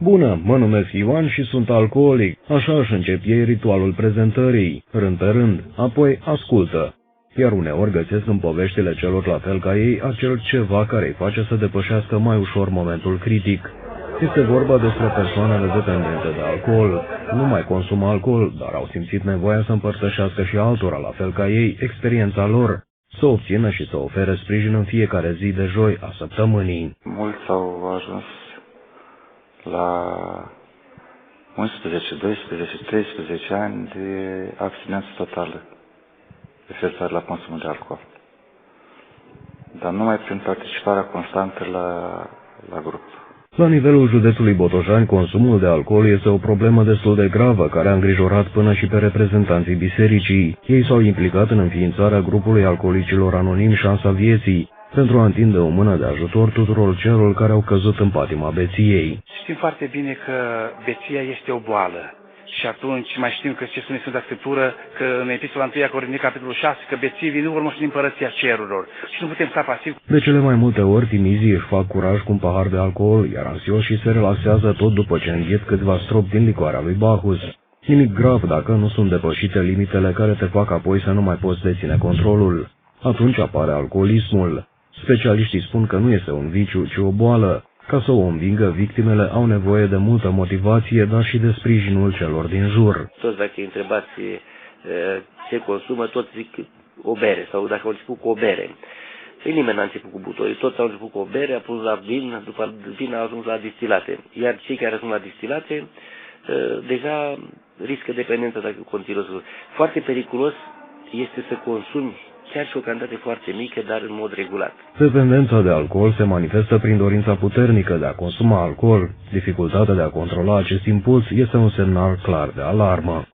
Bună, mă numesc Ioan și sunt alcoolic. Așa își încep ei ritualul prezentării, rând pe rând, apoi ascultă. Iar uneori găsesc în poveștile celor la fel ca ei acel ceva care îi face să depășească mai ușor momentul critic. Este vorba despre persoanele dependente de alcool. Nu mai consumă alcool, dar au simțit nevoia să împărtășească și altora la fel ca ei experiența lor, să obțină și să ofere sprijin în fiecare zi de joi a săptămânii. Mulți au ajuns la 11, 12, 13 ani de abstinență totală referitor la consumul de alcool. Dar numai prin participarea constantă la grup. La nivelul județului Botoșani, consumul de alcool este o problemă destul de gravă, care a îngrijorat până și pe reprezentanții bisericii. Ei s-au implicat în înființarea grupului alcoolicilor anonimi Șansa Vieții, pentru a întinde o mână de ajutor tuturor celor care au căzut în patima beției. Știm foarte bine că beția este o boală. Și atunci mai știm că ce spune Sfânta Scriptură, că în Epistola 1 Corinteni, capitolul 6, că bețivii nu vor moșteni împărăția cerurilor. Și nu putem sta pasiv. De cele mai multe ori, timizii își fac curaj cu un pahar de alcool, iar anxioșii se relaxează tot după ce înghiet câțiva stropi din licoarea lui Bacchus. Nimic grav dacă nu sunt depășite limitele care te fac apoi să nu mai poți deține controlul. Atunci apare alcoolismul. Specialiștii spun că nu este un viciu, ci o boală. Ca să o învingă, victimele au nevoie de multă motivație, dar și de sprijinul celor din jur. Toți, dacă îi întrebați ce consumă, toți zic o bere, sau dacă au început cu o bere. Păi nimeni n-a început cu butorii, toți au început cu o bere, a pus la vin, după vin a ajuns la distilate. Iar cei care ajung la distilate, deja riscă dependență dacă continuă. Foarte periculos este să consumi chiar și o cantitate foarte mică, dar în mod regulat. Dependența de alcool se manifestă prin dorința puternică de a consuma alcool. Dificultatea de a controla acest impuls este un semnal clar de alarmă.